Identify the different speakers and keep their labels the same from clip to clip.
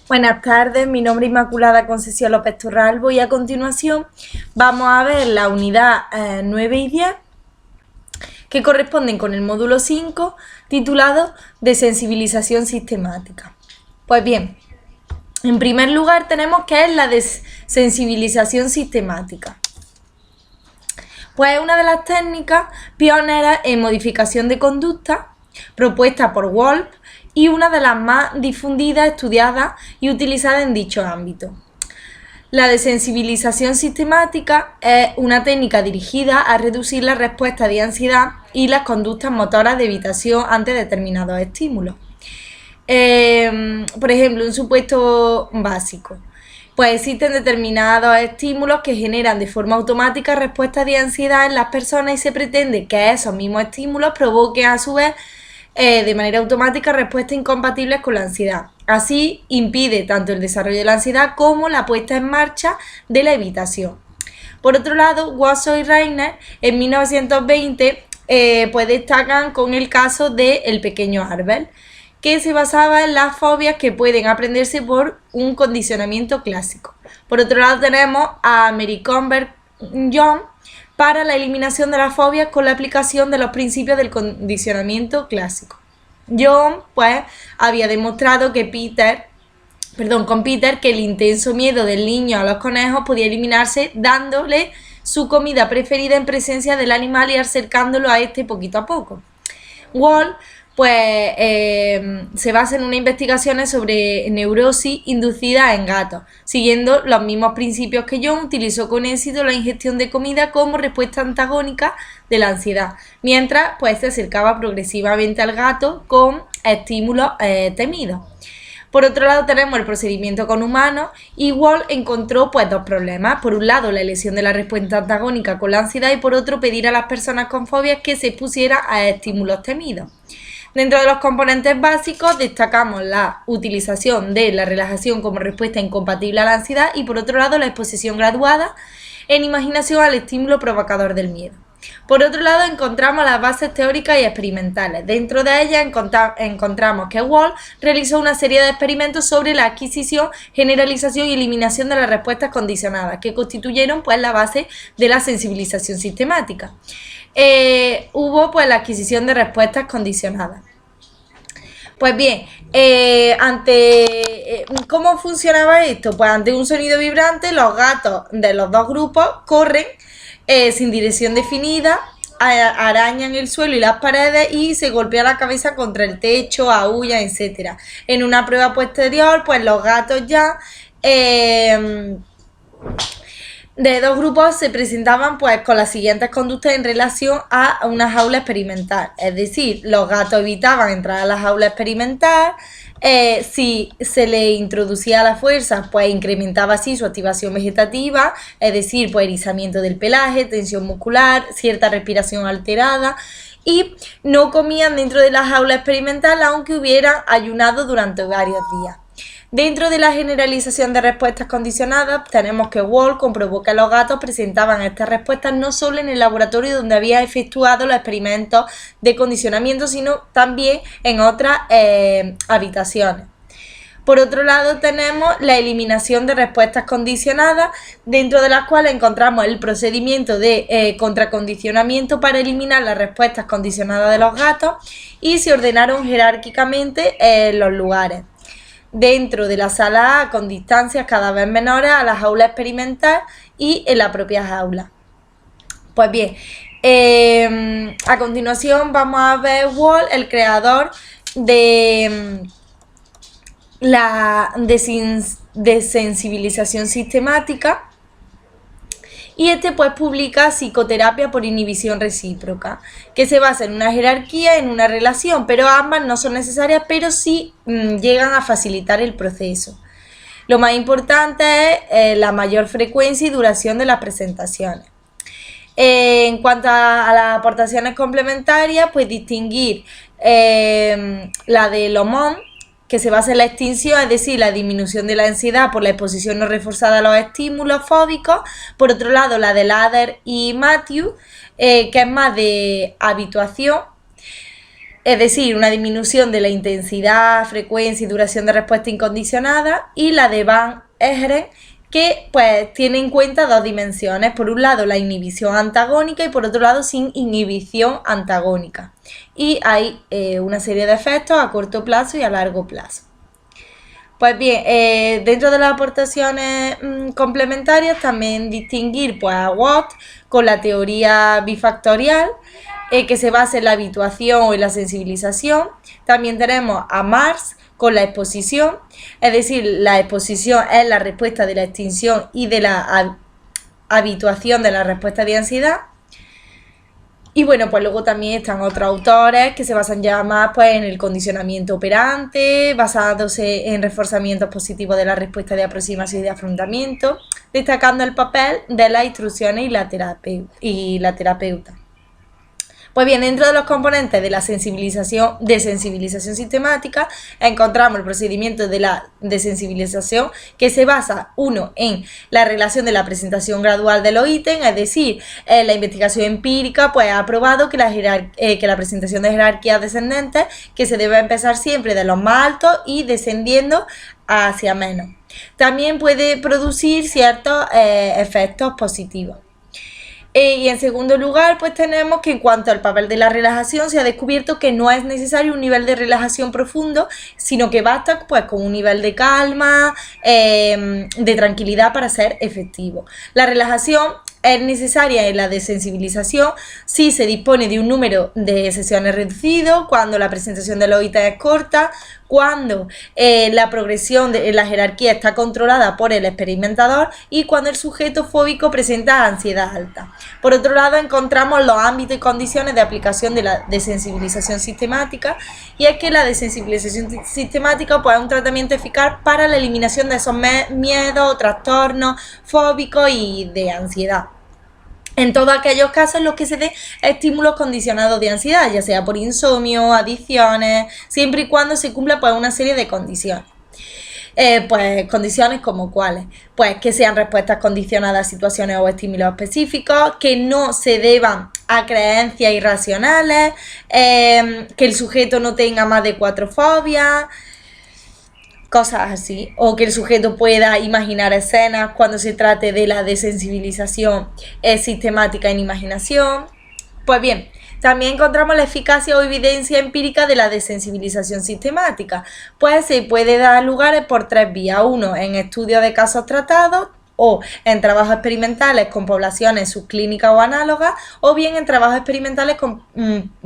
Speaker 1: Buenas tardes, mi nombre es Inmaculada Concesión López Torralbo y a continuación vamos a ver la unidad 9 y 10 que corresponden con el módulo 5 titulado de sensibilización sistemática. Pues bien, en primer lugar tenemos que es la desensibilización sistemática. Pues es una de las técnicas pioneras en modificación de conducta propuesta por Wolf y una de las más difundidas, estudiadas y utilizadas en dicho ámbito. La desensibilización sistemática es una técnica dirigida a reducir la respuesta de ansiedad y las conductas motoras de evitación ante determinados estímulos. Por ejemplo, un supuesto básico. Pues existen determinados estímulos que generan de forma automática respuestas de ansiedad en las personas y se pretende que esos mismos estímulos provoquen a su vez de manera automática respuestas incompatibles con la ansiedad. Así impide tanto el desarrollo de la ansiedad como la puesta en marcha de la evitación. Por otro lado, Watson y Reiner en 1920 pues destacan con el caso del pequeño Arbel, que se basaba en las fobias que pueden aprenderse por un condicionamiento clásico. Por otro lado tenemos a Mary Conver-Young para la eliminación de las fobias con la aplicación de los principios del condicionamiento clásico. Young pues había demostrado con Peter que el intenso miedo del niño a los conejos podía eliminarse dándole su comida preferida en presencia del animal y acercándolo a este poquito a poco. Wall se basa en unas investigaciones sobre neurosis inducida en gatos. Siguiendo los mismos principios que Young, utilizó con éxito la ingestión de comida como respuesta antagónica de la ansiedad, mientras se acercaba progresivamente al gato con estímulos temidos. Por otro lado tenemos el procedimiento con humanos y Wall encontró dos problemas. Por un lado, la elección de la respuesta antagónica con la ansiedad y por otro, pedir a las personas con fobias que se expusieran a estímulos temidos. Dentro de los componentes básicos destacamos la utilización de la relajación como respuesta incompatible a la ansiedad y por otro lado la exposición graduada en imaginación al estímulo provocador del miedo. Por otro lado encontramos las bases teóricas y experimentales. Dentro de ellas encontramos que Wall realizó una serie de experimentos sobre la adquisición, generalización y eliminación de las respuestas condicionadas que constituyeron la base de la sensibilización sistemática. Hubo la adquisición de respuestas condicionadas. Pues bien, ¿cómo funcionaba esto? Pues ante un sonido vibrante, los gatos de los dos grupos corren sin dirección definida, arañan el suelo y las paredes y se golpean la cabeza contra el techo, aúllan, etc. En una prueba posterior, pues los gatos ya de dos grupos se presentaban con las siguientes conductas en relación a una jaula experimental. Es decir, los gatos evitaban entrar a la jaula experimental. Si se le introducía a la fuerza, incrementaba así su activación vegetativa, es decir, erizamiento del pelaje, tensión muscular, cierta respiración alterada, y no comían dentro de la jaula experimental aunque hubieran ayunado durante varios días. Dentro de la generalización de respuestas condicionadas, tenemos que Wall comprobó que los gatos presentaban estas respuestas no solo en el laboratorio donde había efectuado los experimentos de condicionamiento, sino también en otras habitaciones. Por otro lado, tenemos la eliminación de respuestas condicionadas, dentro de las cuales encontramos el procedimiento de contracondicionamiento para eliminar las respuestas condicionadas de los gatos y se ordenaron jerárquicamente los lugares dentro de la sala A con distancias cada vez menores a la jaula experimental y en la propia jaula. Pues bien, a continuación vamos a ver Wall, el creador de la desensibilización sistemática, y publica Psicoterapia por inhibición recíproca, que se basa en una jerarquía, en una relación, pero ambas no son necesarias, pero sí llegan a facilitar el proceso. Lo más importante es la mayor frecuencia y duración de las presentaciones. En cuanto a las aportaciones complementarias, distinguir la de Lomond, que se basa en la extinción, es decir, la disminución de la ansiedad por la exposición no reforzada a los estímulos fóbicos. Por otro lado, la de Lader y Matthew, que es más de habituación. Es decir, una disminución de la intensidad, frecuencia y duración de respuesta incondicionada, y la de Van Eegeren, que pues tiene en cuenta dos dimensiones. Por un lado, la inhibición antagónica y por otro lado, sin inhibición antagónica. Y hay una serie de efectos a corto plazo y a largo plazo. Pues bien, dentro de las aportaciones complementarias también distinguir pues, a Watt con la teoría bifactorial, que se basa en la habituación o en la sensibilización. También tenemos a Marx con la exposición, es decir, la exposición es la respuesta de la extinción y de la habituación de la respuesta de ansiedad. Y bueno, pues luego también están otros autores que se basan ya más pues, en el condicionamiento operante, basándose en reforzamientos positivos de la respuesta de aproximación y de afrontamiento, destacando el papel de las instrucciones y la terapeuta. Pues bien, dentro de los componentes de la sensibilización sistemática encontramos el procedimiento de la desensibilización, que se basa, uno, en la relación de la presentación gradual de los ítems, es decir, la investigación empírica pues ha probado que la presentación de jerarquías descendentes, que se debe empezar siempre de los más altos y descendiendo hacia menos. También puede producir ciertos efectos positivos. Y en segundo lugar, pues tenemos que en cuanto al papel de la relajación, se ha descubierto que no es necesario un nivel de relajación profundo, sino que basta pues con un nivel de calma, de tranquilidad para ser efectivo. La relajación es necesaria en la desensibilización si se dispone de un número de sesiones reducido, cuando la presentación de los ítems es corta, cuando la progresión de la jerarquía está controlada por el experimentador y cuando el sujeto fóbico presenta ansiedad alta. Por otro lado, encontramos los ámbitos y condiciones de aplicación de la desensibilización sistemática, y es que la desensibilización sistemática pues, es un tratamiento eficaz para la eliminación de esos miedos, trastornos fóbicos y de ansiedad. En todos aquellos casos en los que se den estímulos condicionados de ansiedad, ya sea por insomnio, adicciones, siempre y cuando se cumpla pues, una serie de condiciones. Pues condiciones como cuáles, pues que sean respuestas condicionadas a situaciones o estímulos específicos, que no se deban a creencias irracionales, que el sujeto no tenga más de 4 fobias, cosas así, o que el sujeto pueda imaginar escenas cuando se trate de la desensibilización sistemática en imaginación. Pues bien, también encontramos la eficacia o evidencia empírica de la desensibilización sistemática, pues se puede dar lugar por 3 vías: uno, en estudios de casos tratados, o en trabajos experimentales con poblaciones subclínicas o análogas, o bien en trabajos experimentales con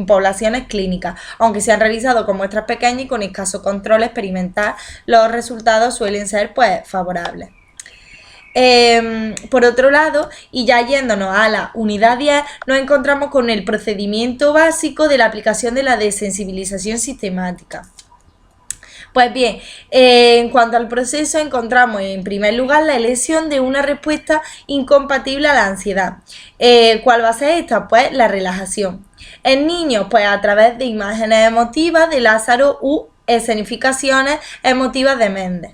Speaker 1: poblaciones clínicas, aunque se han realizado con muestras pequeñas y con escaso control experimental, los resultados suelen ser pues favorables. Por otro lado, y ya yéndonos a la unidad 10, nos encontramos con el procedimiento básico de la aplicación de la desensibilización sistemática. Pues bien, en cuanto al proceso, encontramos en primer lugar la elección de una respuesta incompatible a la ansiedad. ¿Cuál va a ser esta? Pues la relajación. En niños, pues a través de imágenes emotivas de Lázaro u escenificaciones emotivas de Méndez.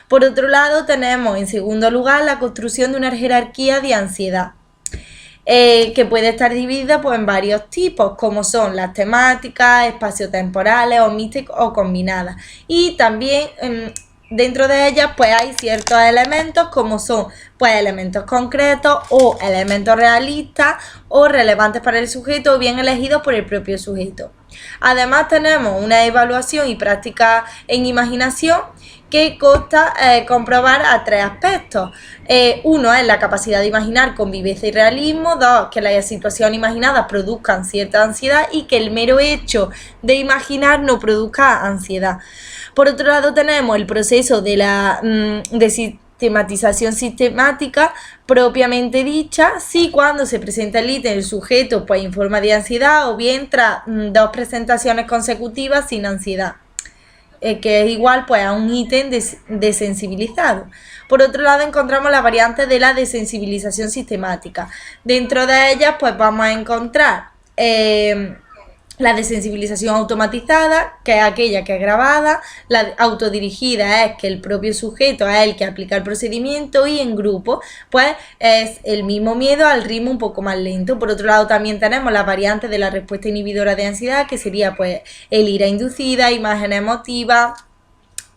Speaker 1: Por otro lado, tenemos en segundo lugar la construcción de una jerarquía de ansiedad, que puede estar dividida pues, en varios tipos, como son las temáticas, espaciotemporales o místicas o combinadas. Y también dentro de ellas pues, hay ciertos elementos como son pues, elementos concretos o elementos realistas o relevantes para el sujeto o bien elegidos por el propio sujeto. Además tenemos una evaluación y práctica en imaginación que consta comprobar a 3 aspectos. Uno es la capacidad de imaginar con viveza y realismo. 2, que las situaciones imaginadas produzcan cierta ansiedad y que el mero hecho de imaginar no produzca ansiedad. Por otro lado tenemos el proceso de la sistematización sistemática propiamente dicha, si cuando se presenta el ítem el sujeto pues informa de ansiedad o bien tras 2 presentaciones consecutivas sin ansiedad, que es igual pues a un ítem desensibilizado. Por otro lado encontramos las variantes de la desensibilización sistemática. Dentro de ellas pues vamos a encontrar La desensibilización automatizada, que es aquella que es grabada. La autodirigida es que el propio sujeto es el que aplica el procedimiento, y en grupo pues es el mismo miedo al ritmo un poco más lento. Por otro lado también tenemos las variantes de la respuesta inhibidora de ansiedad, que sería pues el ira inducida, imágenes emotivas,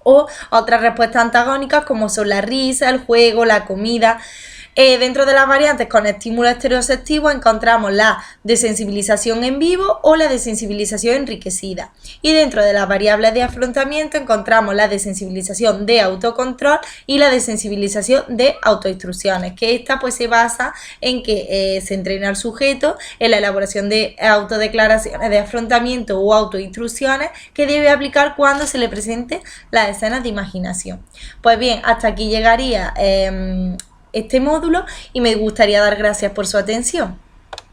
Speaker 1: o otras respuestas antagónicas como son la risa, el juego, la comida. Dentro de las variantes con estímulo estereoceptivo encontramos la desensibilización en vivo o la desensibilización enriquecida. Y dentro de las variables de afrontamiento encontramos la desensibilización de autocontrol y la desensibilización de autoinstrucciones, que esta pues se basa en que se entrena al sujeto en la elaboración de autodeclaraciones de afrontamiento o autoinstrucciones que debe aplicar cuando se le presente las escenas de imaginación. Pues bien, hasta aquí llegaría este módulo, y me gustaría dar gracias por su atención.